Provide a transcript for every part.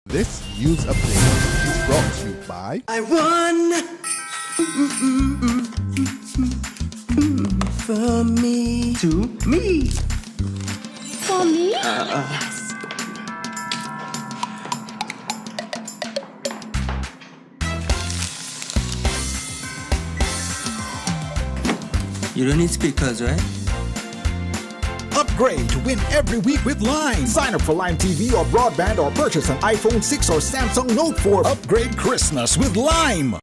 This news update is brought to you by I won for me to me. For me? You don't need speakers, right? Upgrade to win every week with Lime. Sign up for Lime TV or broadband or purchase an iPhone 6 or Samsung Note 4. Upgrade Christmas with Lime.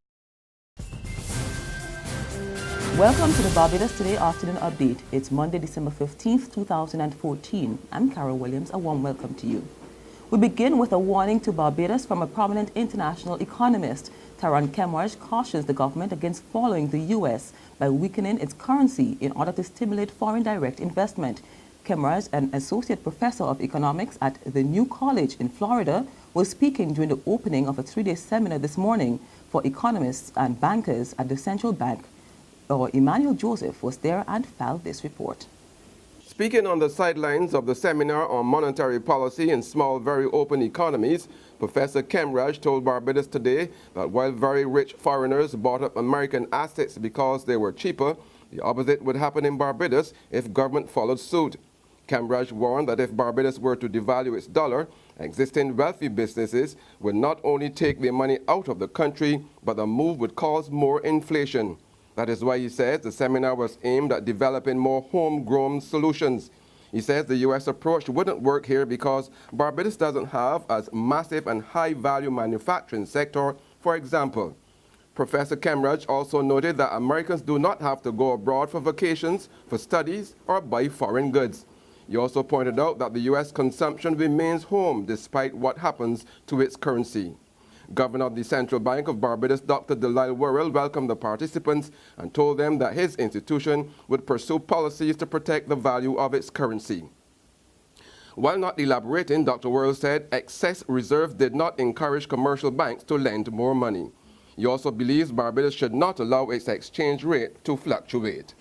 Welcome to the Barbados Today Afternoon Update. It's Monday, December 15th, 2014. I'm Carol Williams. A warm welcome to you. We begin with a warning to Barbados from a prominent international economist. Taran Kemwarj cautions the government against following the U.S. by weakening its currency in order to stimulate foreign direct investment. Kemwarj, an associate professor of economics at the New College in Florida, was speaking during the opening of a 3-day seminar this morning for economists and bankers at the central bank. Emmanuel Joseph was there and filed this report. Speaking on the sidelines of the seminar on monetary policy in small, very open economies, Professor Kemwarj told Barbados Today that while very rich foreigners bought up American assets because they were cheaper, the opposite would happen in Barbados if government followed suit. Kemwarj warned that if Barbados were to devalue its dollar, existing wealthy businesses would not only take their money out of the country, but the move would cause more inflation. That is why he says the seminar was aimed at developing more homegrown solutions. He says the U.S. approach wouldn't work here because Barbados doesn't have as massive and high-value manufacturing sector, for example. Professor Kemwarj also noted that Americans do not have to go abroad for vacations, for studies, or buy foreign goods. He also pointed out that the U.S. consumption remains home despite what happens to its currency. Governor of the Central Bank of Barbados, Dr. Delisle Worrell, welcomed the participants and told them that his institution would pursue policies to protect the value of its currency. While not elaborating, Dr. Worrell said excess reserves did not encourage commercial banks to lend more money. He also believes Barbados should not allow its exchange rate to fluctuate.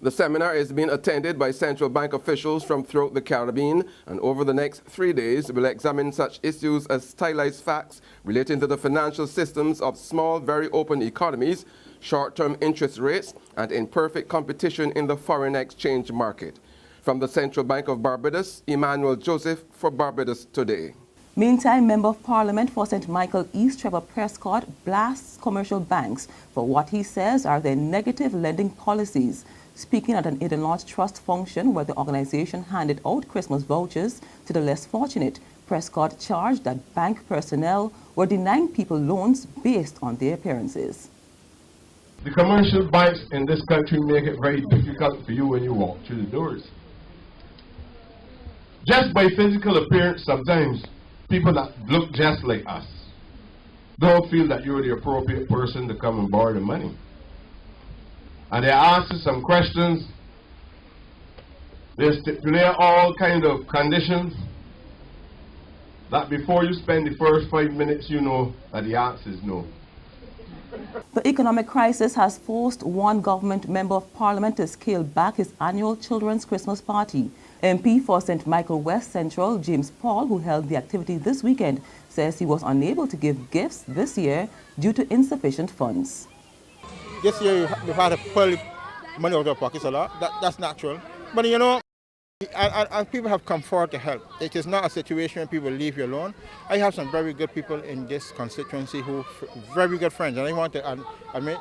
The seminar is being attended by central bank officials from throughout the Caribbean, and over the next 3 days will examine such issues as stylized facts relating to the financial systems of small, very open economies, short-term interest rates, and imperfect competition in the foreign exchange market. From the Central Bank of Barbados, Emmanuel Joseph for Barbados Today. Meantime, Member of Parliament for St. Michael East, Trevor Prescott, blasts commercial banks for what he says are their negative lending policies. Speaking at an Eden Lodge Trust function where the organization handed out Christmas vouchers to the less fortunate, Prescott charged that bank personnel were denying people loans based on their appearances. The commercial banks in this country make it very difficult for you when you walk through the doors. Just by physical appearance, sometimes people that look just like us don't feel that you're the appropriate person to come and borrow the money. And they ask you some questions. They stipulate all kinds of conditions that before you spend the first 5 minutes, you know that the answer is no. The economic crisis has forced one government member of parliament to scale back his annual children's Christmas party. MP for St. Michael West Central, James Paul, who held the activity this weekend, says he was unable to give gifts this year due to insufficient funds. This year we've had to pull money out of our pockets a lot. That's natural. But you know, and people have come forward to help. It is not a situation where people leave you alone. I have some very good people in this constituency who very good friends, and I want to admit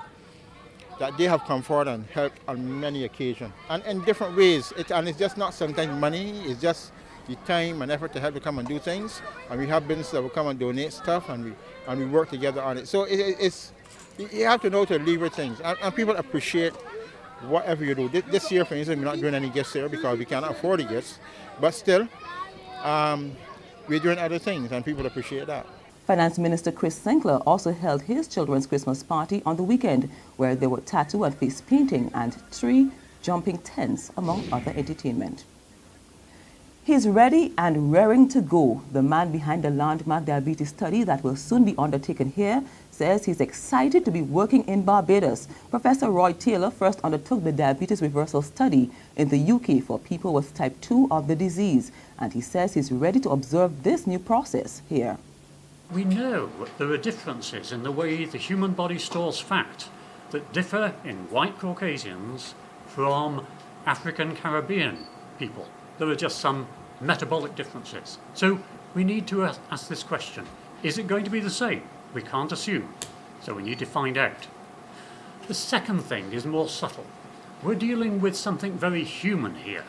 that they have come forward and helped on many occasions and in different ways. It's just not sometimes money, it's just the time and effort to help to come and do things. And we have businesses that will come and donate stuff, and we work together on it. So it's you have to know to leverage things, and people appreciate whatever you do. This year, for instance, we're not doing any gifts here because we cannot afford the gifts, but still, we're doing other things, and people appreciate that. Finance Minister Chris Sinclair also held his children's Christmas party on the weekend, where there were tattoo and face painting and tree jumping tents, among other entertainment. He's ready and raring to go. The man behind the landmark diabetes study that will soon be undertaken here says he's excited to be working in Barbados. Professor Roy Taylor first undertook the diabetes reversal study in the UK for people with type 2 of the disease, and he says he's ready to observe this new process here. We know there are differences in the way the human body stores fat that differ in white Caucasians from African Caribbean people. There are just some metabolic differences. So we need to ask this question. Is it going to be the same? We can't assume. So we need to find out. The second thing is more subtle. We're dealing with something very human here.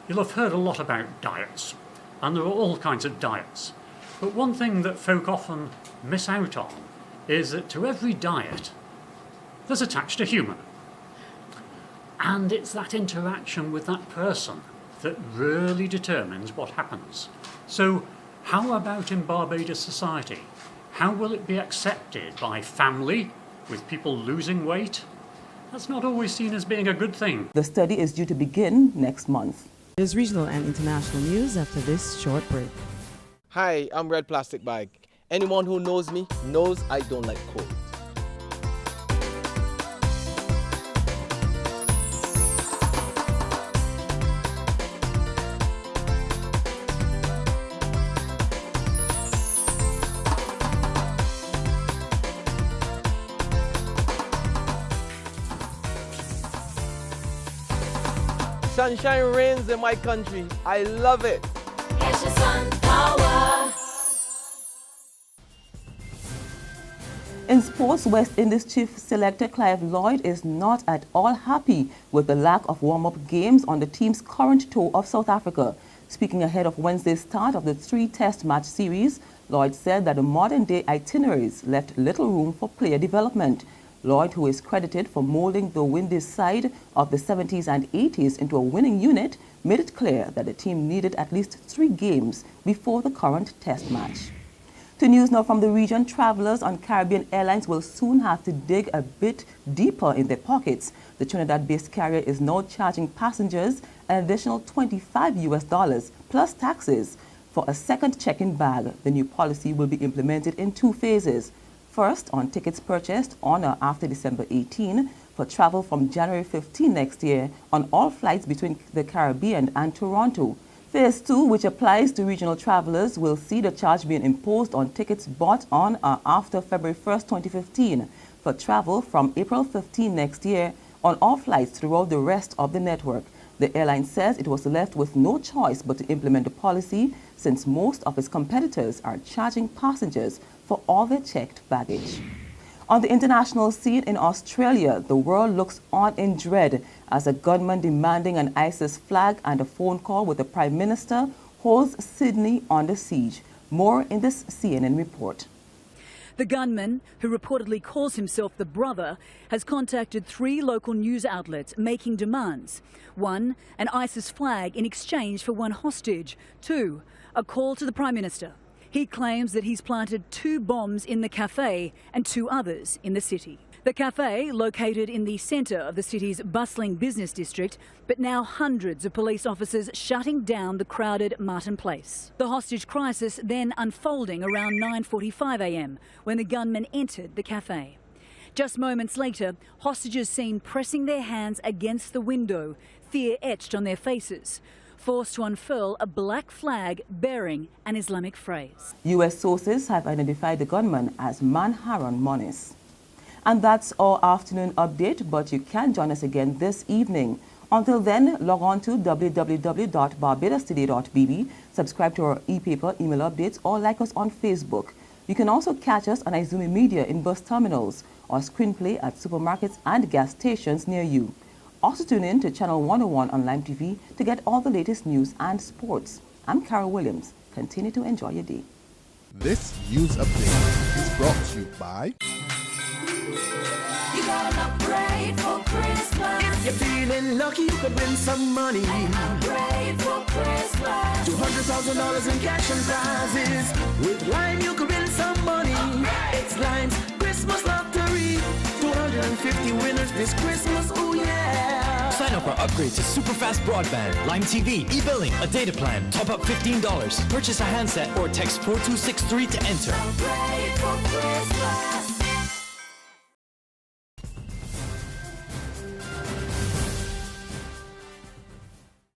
You'll have heard a lot about diets, and there are all kinds of diets. But one thing that folk often miss out on is that to every diet, there's attached a human. And it's that interaction with that person that really determines what happens. So how about in Barbados society? How will it be accepted by family, with people losing weight? That's not always seen as being a good thing. The study is due to begin next month. There's regional and international news after this short break. Hi, I'm Red Plastic Bag. Anyone who knows me knows I don't like cold. Sunshine reigns in my country. I love it. In sports, West Indies chief selector Clive Lloyd is not at all happy with the lack of warm-up games on the team's current tour of South Africa. Speaking ahead of Wednesday's start of the 3-test match series, Lloyd said that the modern-day itineraries left little room for player development. Lloyd, who is credited for molding the Windies side of the 70s and 80s into a winning unit, made it clear that the team needed at least 3 games before the current test match. To news now from the region, travelers on Caribbean Airlines will soon have to dig a bit deeper in their pockets. The Trinidad-based carrier is now charging passengers an additional $25 plus taxes for a second check-in bag. The new policy will be implemented in 2 phases. First, on tickets purchased on or after December 18 for travel from January 15 next year on all flights between the Caribbean and Toronto. Phase 2, which applies to regional travelers, will see the charge being imposed on tickets bought on or after February 1, 2015 for travel from April 15 next year on all flights throughout the rest of the network. The airline says it was left with no choice but to implement the policy since most of its competitors are charging passengers for all their checked baggage. On the international scene in Australia, the world looks on in dread as a gunman demanding an ISIS flag and a phone call with the Prime Minister holds Sydney under siege. More in this CNN report. The gunman, who reportedly calls himself the brother, has contacted 3 local news outlets making demands. 1, an ISIS flag in exchange for 1 hostage. 2, a call to the Prime Minister. He claims that he's planted 2 bombs in the cafe and 2 others in the city. The cafe, located in the centre of the city's bustling business district, but now hundreds of police officers shutting down the crowded Martin Place. The hostage crisis then unfolding around 9:45 a.m. when the gunman entered the cafe. Just moments later, hostages seen pressing their hands against the window, fear etched on their faces, forced to unfurl a black flag bearing an Islamic phrase. U.S. sources have identified the gunman as Manharon Moniz. And that's our afternoon update, but you can join us again this evening. Until then, log on to www.barbadostoday.bb, subscribe to our e-paper email updates, or like us on Facebook. You can also catch us on Izumi Media in bus terminals or screenplay at supermarkets and gas stations near you. Also tune in to Channel 101 on Lime TV to get all the latest news and sports. I'm Carol Williams. Continue to enjoy your day. This news update is brought to you by... You got an upgrade for Christmas. If you're feeling lucky, you could win some money. An upgrade for Christmas. $200,000 in cash and prizes. With Lime, you could win some money. It's Lime's Christmas Lottery. 250 winners this Christmas, oh yeah. Sign up or upgrade to super fast broadband, Lime TV, e-billing, a data plan. Top up $15. Purchase a handset or text 4263 to enter. Upgrade for Christmas.